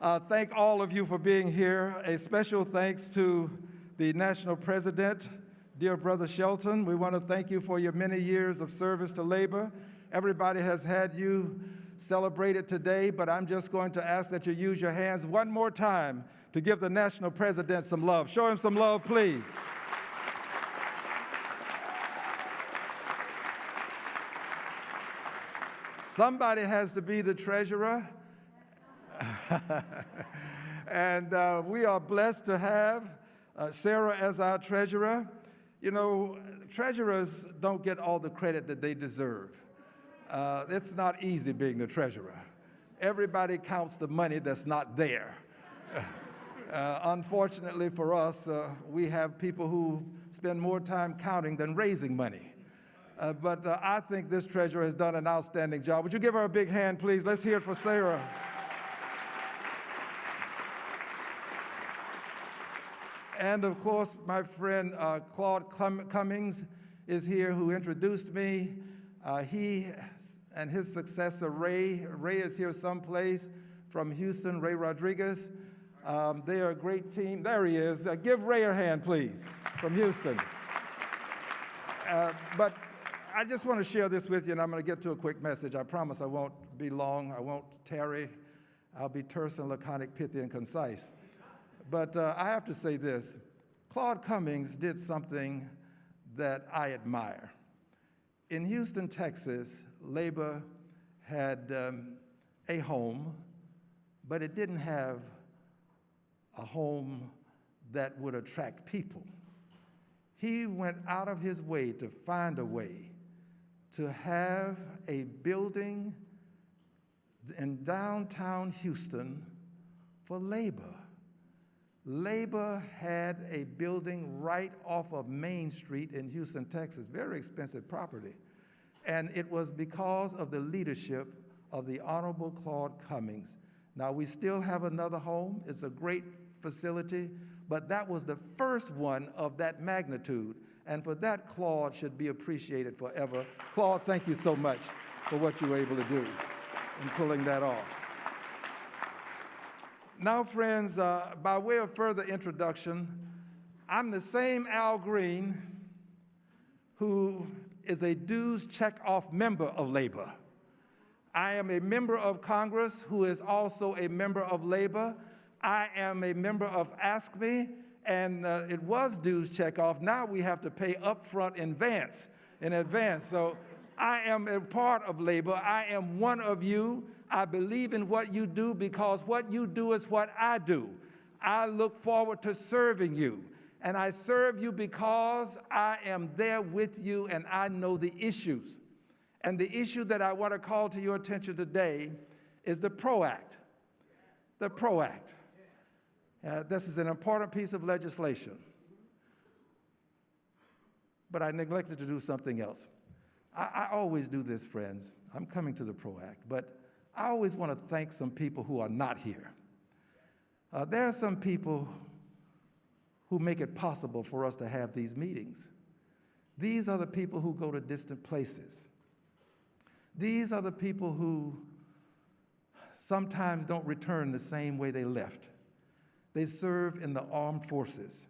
Thank all of you for being here. A special thanks to the National President, dear Brother Shelton. We want to thank you for your many years of service to labor. Everybody has had you celebrated today, but I'm just going to ask that you use your hands one more time to give the National President some love. Show him some love, please. Somebody has to be the treasurer. And we are blessed to have Sarah as our treasurer. You know, treasurers don't get all the credit that they deserve. It's not easy being the treasurer. Everybody counts the money that's not there. Unfortunately for us, we have people who spend more time counting than raising money. But I think this treasurer has done an outstanding job. Would you give her a big hand, please? Let's hear it for Sarah. And of course, my friend Claude Cummings is here, who introduced me. He and his successor, Ray is here someplace from Houston, Ray Rodriguez. They are a great team. There he is. Give Ray a hand, please, from Houston. But I just want to share this with you, and I'm going to get to a quick message. I promise I won't be long. I won't tarry. I'll be terse and laconic, pithy, and concise. But I have to say this. Claude Cummings did something that I admire. In Houston, Texas, labor had a home, but it didn't have a home that would attract people. He went out of his way to find a way to have a building in downtown Houston for labor. Labor had a building right off of Main Street in Houston, Texas, very expensive property. And it was because of the leadership of the Honorable Claude Cummings. Now, we still have another home. It's a great facility, but that was the first one of that magnitude. And for that, Claude should be appreciated forever. Claude, thank you so much for what you were able to do in pulling that off. Now, friends, by way of further introduction, I'm the same Al Green who is a dues check-off member of labor. I am a member of Congress who is also a member of labor. I am a member of ASCME, and it was dues check-off. Now we have to pay upfront in advance. So I am a part of labor. I am one of you. I believe in what you do because what you do is what I do. I look forward to serving you, and I serve you because I am there with you and I know the issues. And the issue that I want to call to your attention today is the PRO Act. The PRO Act. This is an important piece of legislation. But I neglected to do something else. I always do this, friends. I'm coming to the PRO Act, but I always want to thank some people who are not here. There are some people who make it possible for us to have these meetings. These are the people who go to distant places. These are the people who sometimes don't return the same way they left. They serve in the armed forces.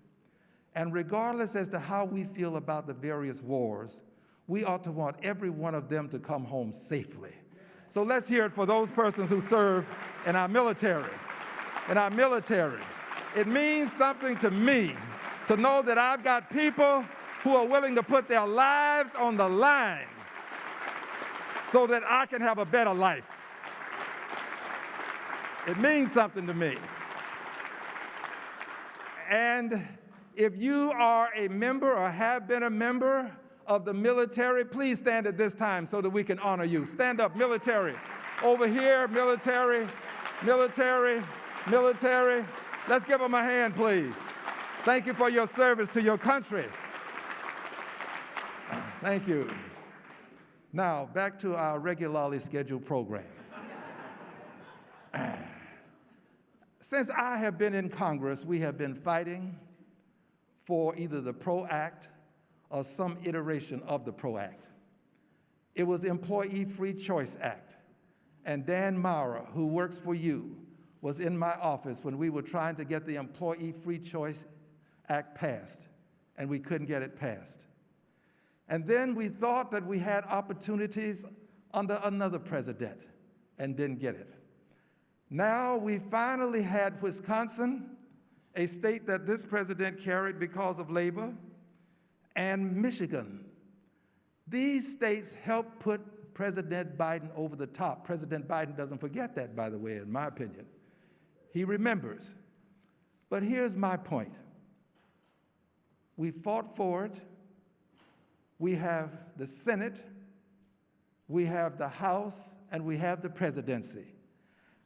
And regardless as to how we feel about the various wars, we ought to want every one of them to come home safely. So let's hear it for those persons who serve in our military. In our military. It means something to me to know that I've got people who are willing to put their lives on the line so that I can have a better life. It means something to me. And if you are a member or have been a member of the military, please stand at this time so that we can honor you. Stand up, military. Over here, military, military, military. Let's give them a hand, please. Thank you for your service to your country. Thank you. Now, back to our regularly scheduled program. Since I have been in Congress, we have been fighting for either the PRO Act or some iteration of the PRO Act. It was the Employee Free Choice Act. And Dan Maurer, who works for you, was in my office when we were trying to get the Employee Free Choice Act passed, and we couldn't get it passed. And then we thought that we had opportunities under another president and didn't get it. Now we finally had Wisconsin, a state that this president carried because of labor, and Michigan. These states helped put President Biden over the top. President Biden doesn't forget that, by the way, in my opinion. He remembers. But here's my point. We fought for it. We have the Senate, we have the House, and we have the presidency.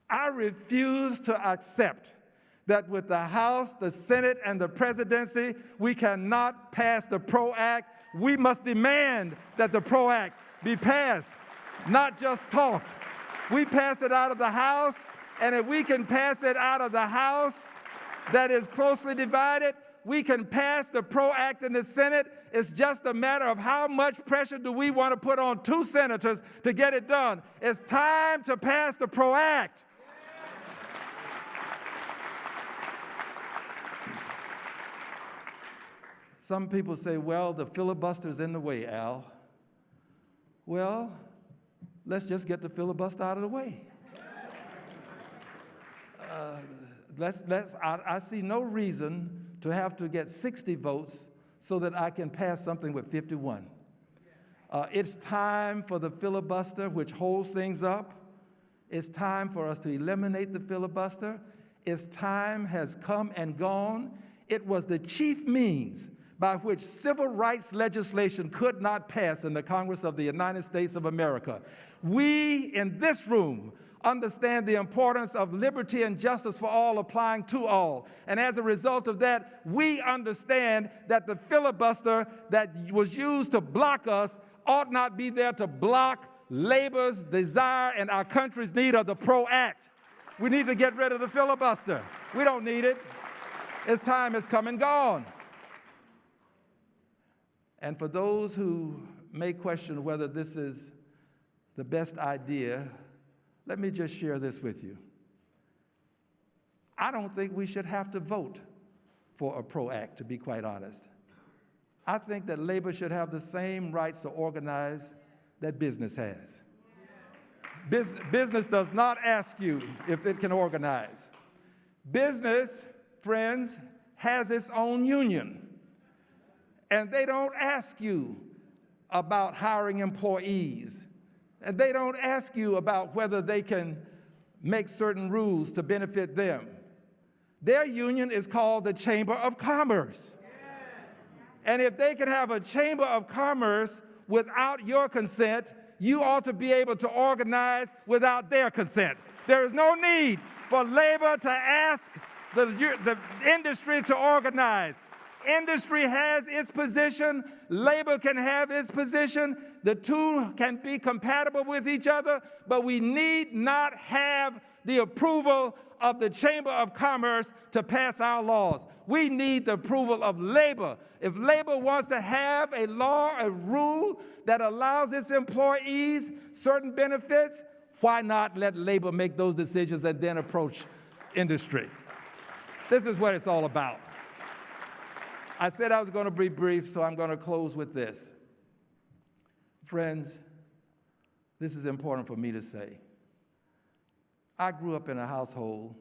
I refuse to accept that with the House, the Senate, and the presidency, we cannot pass the PRO Act. We must demand that the PRO Act be passed, not just talked. We passed it out of the House, and if we can pass it out of the House that is closely divided, we can pass the PRO Act in the Senate. It's just a matter of how much pressure do we want to put on 2 senators to get it done. It's time to pass the PRO Act. Some people say, well, the filibuster's in the way, Al. Well, let's just get the filibuster out of the way. I see no reason to have to get 60 votes so that I can pass something with 51. It's time for the filibuster, which holds things up. It's time for us to eliminate the filibuster. Its time has come and gone. It was the chief means by which civil rights legislation could not pass in the Congress of the United States of America. We in this room understand the importance of liberty and justice for all applying to all. And as a result of that, we understand that the filibuster that was used to block us ought not be there to block labor's desire and our country's need of the PRO Act. We need to get rid of the filibuster. We don't need it. Its time has come and gone. And for those who may question whether this is the best idea, let me just share this with you. I don't think we should have to vote for a PRO Act, to be quite honest. I think that labor should have the same rights to organize that business has. Business does not ask you if it can organize. Business, friends, has its own union. And they don't ask you about hiring employees. And they don't ask you about whether they can make certain rules to benefit them. Their union is called the Chamber of Commerce. And if they can have a Chamber of Commerce without your consent, you ought to be able to organize without their consent. There is no need for labor to ask the industry to organize. Industry has its position, labor can have its position, the two can be compatible with each other, but we need not have the approval of the Chamber of Commerce to pass our laws. We need the approval of labor. If labor wants to have a law, a rule that allows its employees certain benefits, why not let labor make those decisions and then approach industry? This is what it's all about. I said I was going to be brief, so I'm going to close with this. Friends, this is important for me to say. I grew up in a household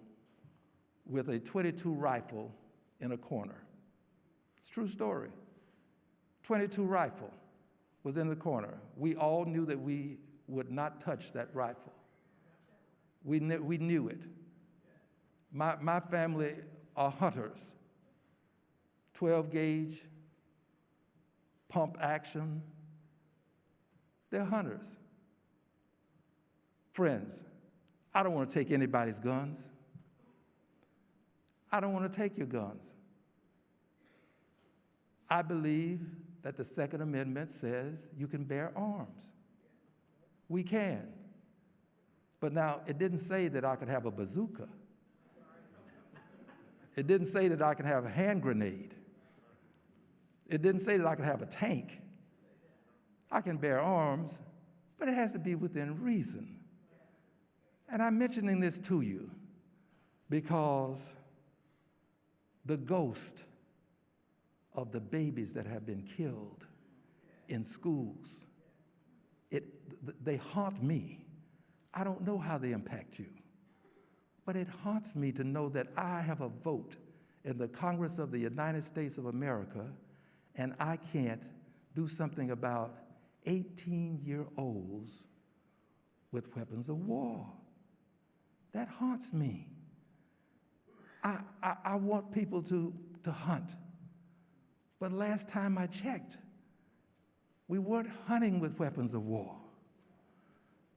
with a .22 rifle in a corner. It's a true story. .22 rifle was in the corner. We all knew that we would not touch that rifle. We knew it. My family are hunters. 12 gauge, pump action. They're hunters. Friends, I don't want to take anybody's guns. I don't want to take your guns. I believe that the Second Amendment says you can bear arms. We can. But now, it didn't say that I could have a bazooka. It didn't say that I could have a hand grenade. It didn't say that I could have a tank. I can bear arms, but it has to be within reason. And I'm mentioning this to you because the ghost of the babies that have been killed in schools, they haunt me. I don't know how they impact you, but it haunts me to know that I have a vote in the Congress of the United States of America, and I can't do something about 18-year-olds with weapons of war. That haunts me. I want people to hunt. But last time I checked, we weren't hunting with weapons of war.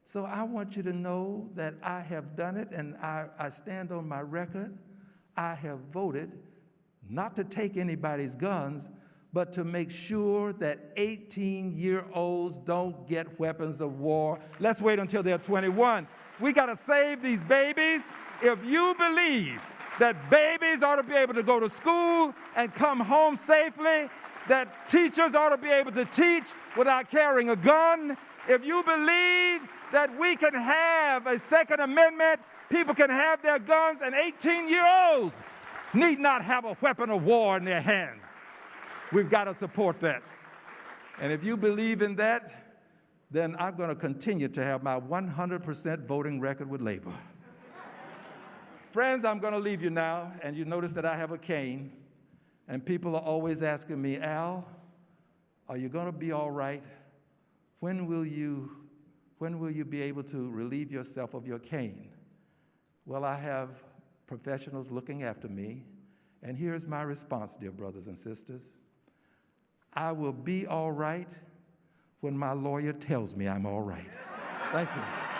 So I want you to know that I have done it, and I stand on my record. I have voted not to take anybody's guns, but to make sure that 18-year-olds don't get weapons of war. Let's wait until they're 21. We got to save these babies. If you believe that babies ought to be able to go to school and come home safely, that teachers ought to be able to teach without carrying a gun, if you believe that we can have a Second Amendment, people can have their guns, and 18-year-olds need not have a weapon of war in their hands, we've got to support that. And if you believe in that, then I'm going to continue to have my 100% voting record with Labor. Friends, I'm going to leave you now, and you notice that I have a cane, and people are always asking me, Al, are you going to be all right? When will you be able to relieve yourself of your cane? Well, I have professionals looking after me, and here's my response, dear brothers and sisters. I will be all right when my lawyer tells me I'm all right. Thank you.